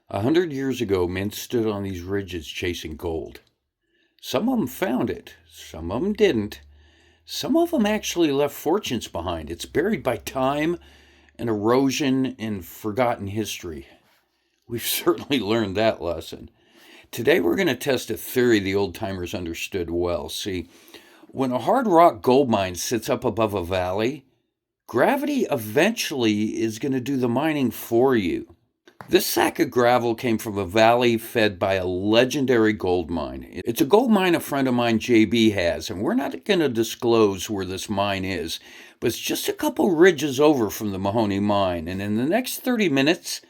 100 years ago, men stood on these ridges chasing gold. Some of them found it, some of them didn't. Some of them actually left fortunes behind. It's buried by time and erosion and forgotten history. We've certainly learned that lesson. Today we're going to test a theory the old-timers understood well. See, when a hard rock gold mine sits up above a valley, gravity eventually is going to do the mining for you. This sack of gravel came from a valley fed by a legendary gold mine. It's a gold mine a friend of mine, JB, has, and we're not going to disclose where this mine is, but it's just a couple ridges over from the Mahoney Mine. And in the next 30 minutes,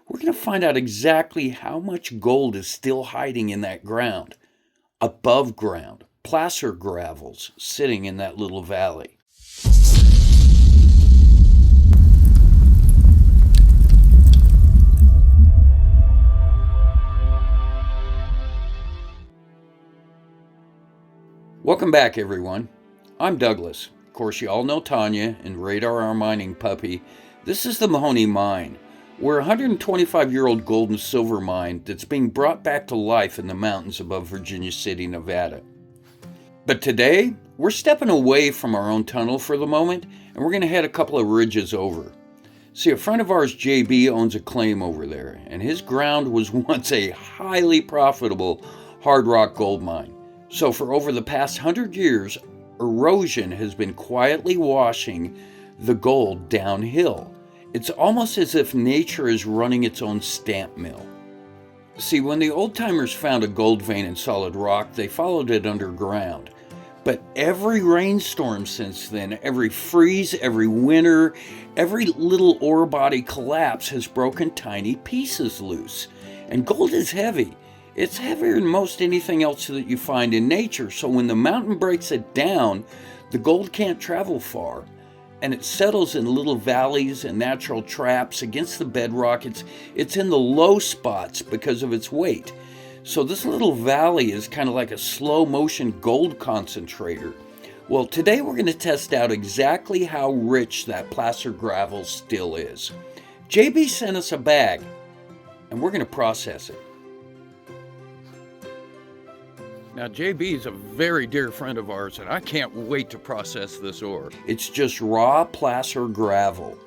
we're going to find out exactly how much gold is still hiding in that ground, above ground, placer gravels sitting in that little valley. Welcome back, everyone. I'm Douglas. Of course, you all know Tonya and Radar, our mining puppy. This is the Mahoney Mine. We're a 125-year-old gold and silver mine that's being brought back to life in the mountains above Virginia City, Nevada. But today, we're stepping away from our own tunnel for the moment, and we're going to head a couple of ridges over. See, a friend of ours, JB, owns a claim over there, and his ground was once a highly profitable hard rock gold mine. So for over the past 100 years, erosion has been quietly washing the gold downhill. It's almost as if nature is running its own stamp mill. See, when the old-timers found a gold vein in solid rock, they followed it underground. But every rainstorm since then, every freeze, every winter, every little ore body collapse has broken tiny pieces loose. And gold is heavy. It's heavier than most anything else that you find in nature, so when the mountain breaks it down, the gold can't travel far, and it settles in little valleys and natural traps against the bedrock. It's in the low spots because of its weight. So this little valley is kind of like a slow-motion gold concentrator. Well, today we're going to test out exactly how rich that placer gravel still is. JB sent us a bag, and we're going to process it. Now, JB is a very dear friend of ours, and I can't wait to process this ore. It's just raw placer gravel.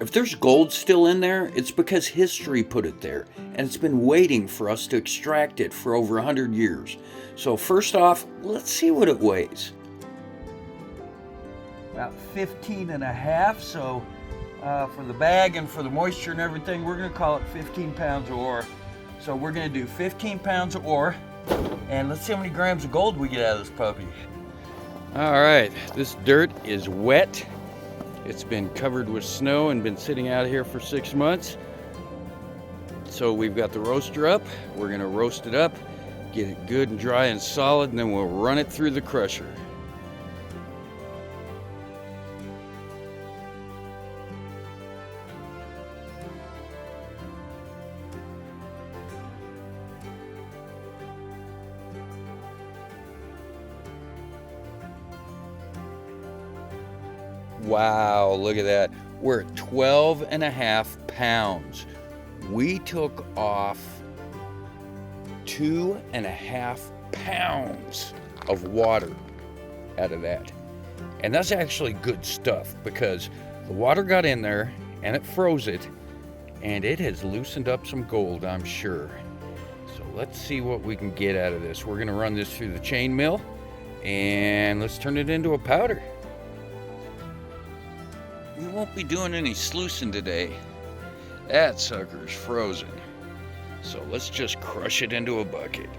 If there's gold still in there, it's because history put it there, and it's been waiting for us to extract it for over 100 years. So first off, let's see what it weighs. About 15 and a half, so for the bag and for the moisture and everything, we're going to call it 15 pounds of ore. So we're going to do 15 pounds of ore. And let's see how many grams of gold we get out of this puppy. All right, this dirt is wet. It's been covered with snow and been sitting out here for 6 months. So we've got the roaster up. We're gonna roast it up, get it good and dry and solid, and then we'll run it through the crusher. Wow, look at that. We're at 12 and a half pounds. We took off 2.5 pounds of water out of that. And that's actually good stuff because the water got in there and it froze it, and it has loosened up some gold, I'm sure. So let's see what we can get out of this. We're gonna run this through the chain mill and let's turn it into a powder. We won't be doing any sluicing today. That sucker's frozen. So let's just crush it into a bucket.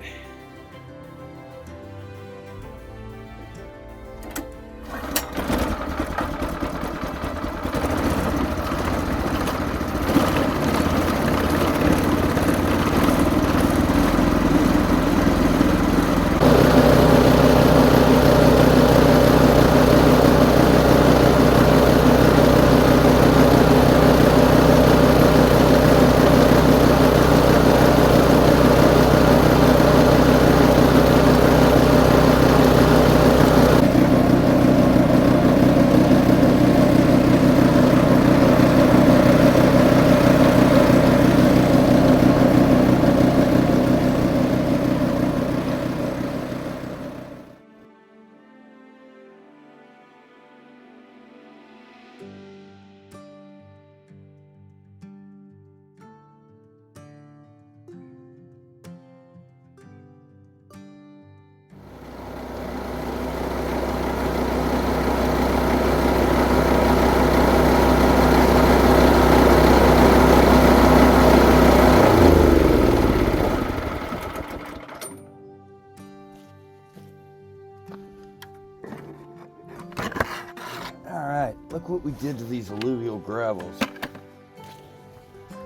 we did to these alluvial gravels.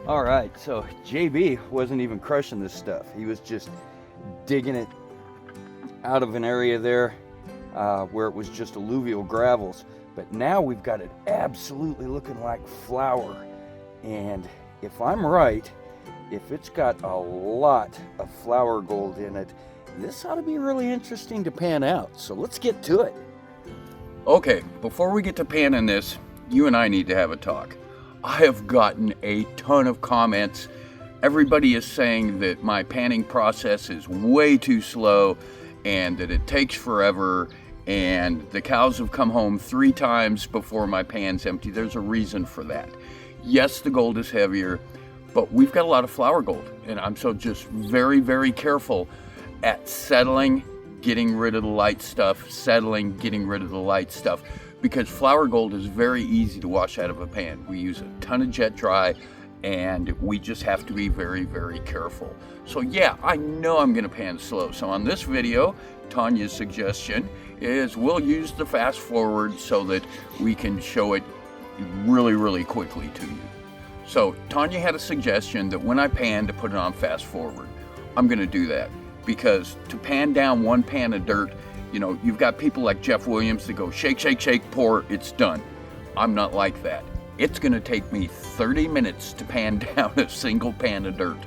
All right, so JB wasn't even crushing this stuff. He was just digging it out of an area there where it was just alluvial gravels. But now we've got it absolutely looking like flour. And if I'm right, if it's got a lot of flour gold in it, this ought to be really interesting to pan out. So let's get to it. Okay, before we get to panning this, you and I need to have a talk. I have gotten a ton of comments. Everybody is saying that my panning process is way too slow and that it takes forever, and the cows have come home 3 times before my pan's empty. There's a reason for that. Yes, the gold is heavier, but we've got a lot of flour gold, and I'm so just very, very careful at settling, getting rid of the light stuff, settling, getting rid of the light stuff, because flour gold is very easy to wash out of a pan. We use a ton of jet dry, and we just have to be very, very careful. So yeah, I know I'm gonna pan slow. So on this video, Tonya's suggestion is we'll use the fast forward so that we can show it really, really quickly to you. So Tonya had a suggestion that when I pan to put it on fast forward. I'm gonna do that, because to pan down 1 pan of dirt, you know, you've got people like Jeff Williams that go shake, shake, shake, pour, it's done. I'm not like that. It's gonna take me 30 minutes to pan down a single pan of dirt,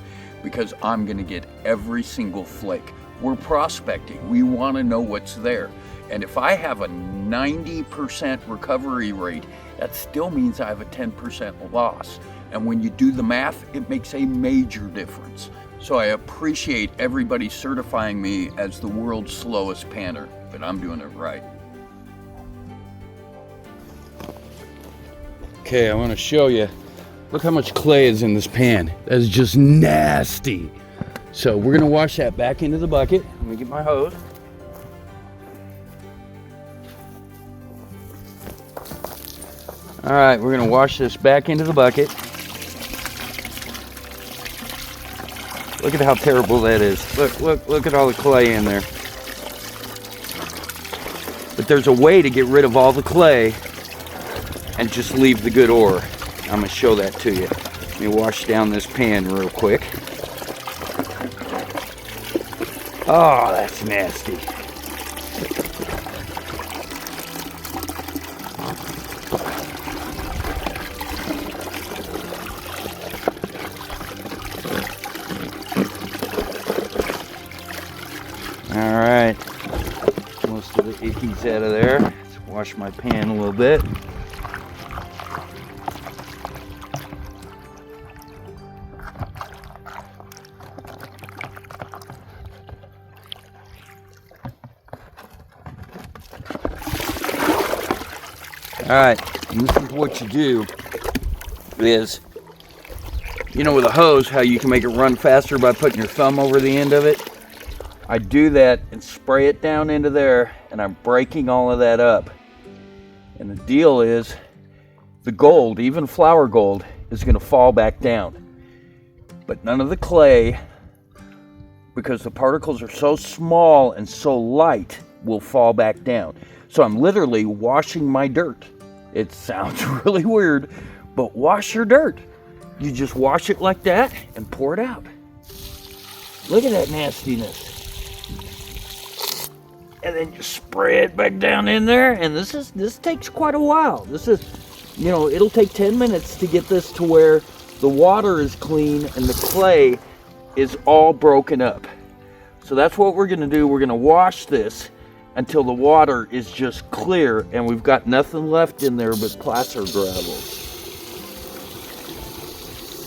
because I'm gonna get every single flake. We're prospecting, we wanna know what's there. And if I have a 90% recovery rate, that still means I have a 10% loss. And when you do the math, it makes a major difference. So I appreciate everybody certifying me as the world's slowest panner, but I'm doing it right. Okay, I want to show you. Look how much clay is in this pan. That is just nasty. So we're gonna wash that back into the bucket. Let me get my hose. All right, we're gonna wash this back into the bucket. Look at how terrible that is. Look at all the clay in there. But there's a way to get rid of all the clay and just leave the good ore. I'm gonna show that to you. Let me wash down this pan real quick. Oh, that's nasty. All right, most of the icky's out of there. Let's wash my pan a little bit. All right, and this is what you do is, you know, with a hose, how you can make it run faster by putting your thumb over the end of it. I do that and spray it down into there, and I'm breaking all of that up. And the deal is, the gold, even flour gold, is going to fall back down. But none of the clay, because the particles are so small and so light, will fall back down. So I'm literally washing my dirt. It sounds really weird, but wash your dirt. You just wash it like that and pour it out. Look at that nastiness. And then just spray it back down in there, and this takes quite a while. This is, you know, it'll take 10 minutes to get this to where the water is clean and the clay is all broken up. So that's what we're gonna do. We're gonna wash this until the water is just clear and we've got nothing left in there but placer gravel.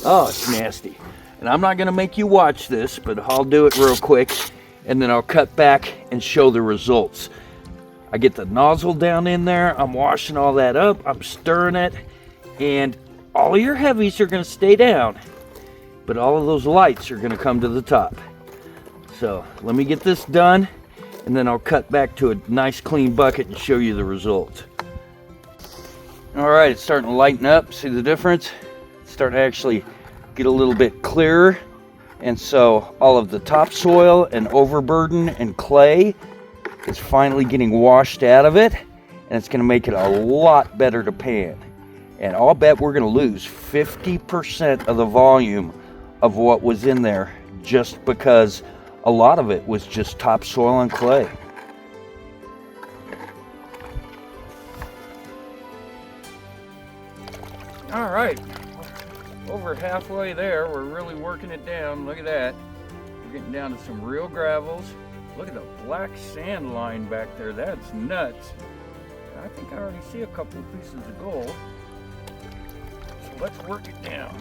Oh, it's nasty. And I'm not gonna make you watch this, but I'll do it real quick, and then I'll cut back and show the results. I get the nozzle down in there, I'm washing all that up, I'm stirring it, and all of your heavies are gonna stay down, but all of those lights are gonna come to the top. So let me get this done, and then I'll cut back to a nice clean bucket and show you the results. All right, it's starting to lighten up. See the difference? It's starting to actually get a little bit clearer. And so all of the topsoil and overburden and clay is finally getting washed out of it, and it's going to make it a lot better to pan. And I'll bet we're going to lose 50% of the volume of what was in there just because a lot of it was just topsoil and clay. All right, over halfway there. We're really working it down. Look at that. We're getting down to some real gravels. Look at the black sand line back there. That's nuts. I think I already see a couple of pieces of gold. So let's work it down.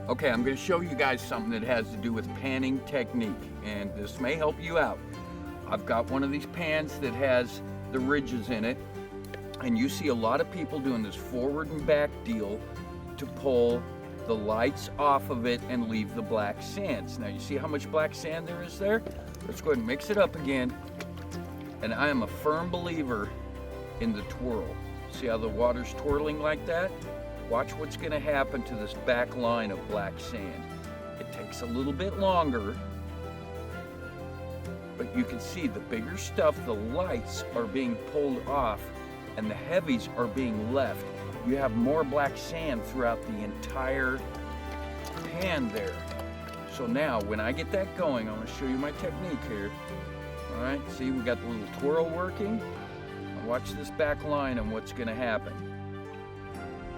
Okay, I'm going to show you guys something that has to do with panning technique, and this may help you out. I've got one of these pans that has the ridges in it, and you see a lot of people doing this forward and back deal to pull the lights off of it and leave the black sands. Now you see how much black sand there is there? Let's go ahead and mix it up again. And I am a firm believer in the twirl. See how the water's twirling like that? Watch what's going to happen to this back line of black sand. It takes a little bit longer, but you can see the bigger stuff, the lights are being pulled off and the heavies are being left. You have more black sand throughout the entire pan there. So now when I get that going, I'm going to show you my technique here. All right, see, we got the little twirl working. Now watch this back line and what's going to happen.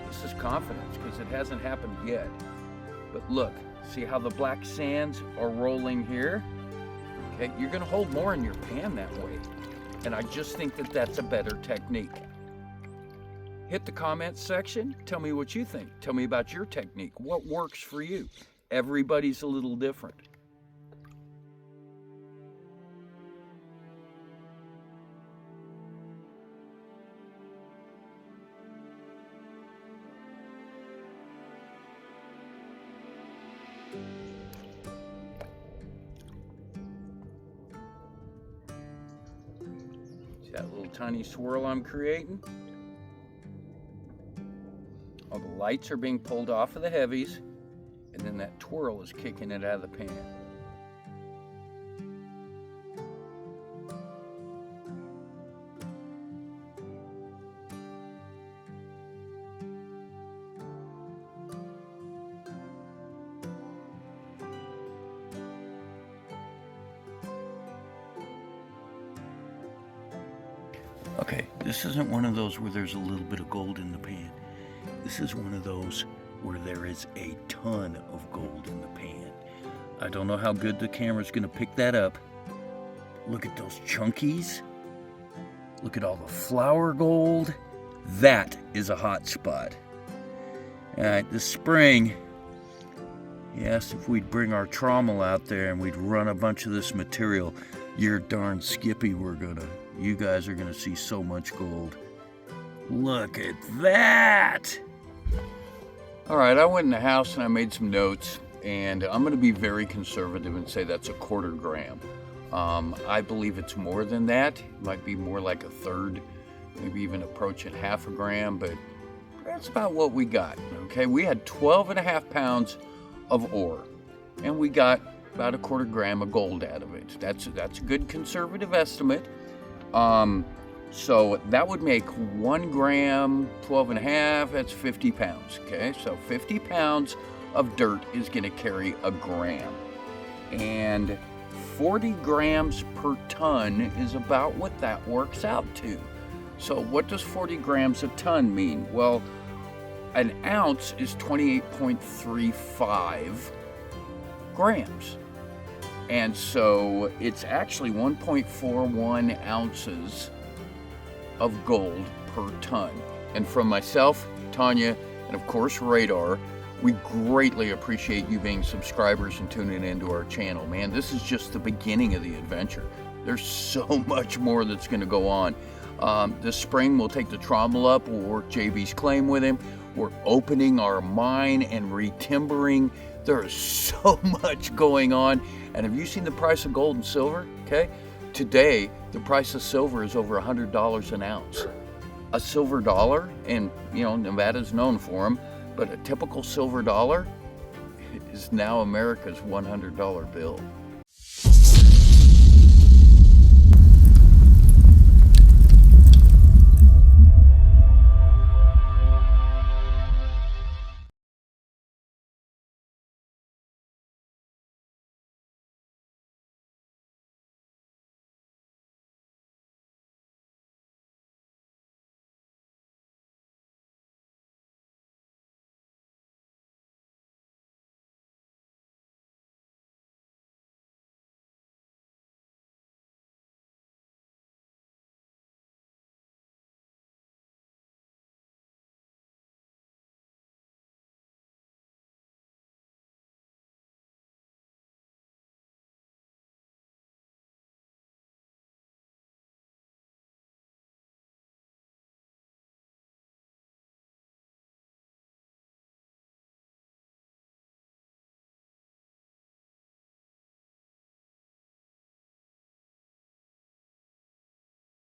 This is confidence because it hasn't happened yet. But look, see how the black sands are rolling here? Okay, you're going to hold more in your pan that way. And I just think that that's a better technique. Hit the comments section. Tell me what you think. Tell me about your technique. What works for you? Everybody's a little different. See that little tiny swirl I'm creating? All the lights are being pulled off of the heavies, and then that twirl is kicking it out of the pan. Okay, this isn't one of those where there's a little bit of gold in the pan. This is one of those where there is a ton of gold in the pan. I don't know how good the camera's gonna pick that up. Look at those chunkies. Look at all the flour gold. That is a hot spot. All right, this spring, yes, if we'd bring our trommel out there and we'd run a bunch of this material, you're darn skippy you guys are gonna see so much gold. Look at that! All right, I went in the house and I made some notes, and I'm gonna be very conservative and say that's a 1/4 gram. I believe it's more than that. It might be more like a third, maybe even approaching 1/2 gram, but that's about what we got, okay? We had 12.5 pounds of ore, and we got about a 1/4 gram of gold out of it. That's a good conservative estimate. So that would make 1 gram, 12.5, that's 50 pounds, okay? So 50 pounds of dirt is gonna carry a gram. And 40 grams per ton is about what that works out to. So what does 40 grams a ton mean? Well, an ounce is 28.35 grams. And so it's actually 1.41 ounces of gold per ton. And from myself, Tonya, and of course Radar, we greatly appreciate you being subscribers and tuning into our channel. Man, this is just the beginning of the adventure. There's so much more that's gonna go on. This spring we'll take the trommel up, we'll work JB's claim with him. We're opening our mine and retimbering. There is so much going on. And have you seen the price of gold and silver? Okay, today The price of silver is over $100 an ounce. A silver dollar, and Nevada's known for them, but a typical silver dollar is now America's $100 bill.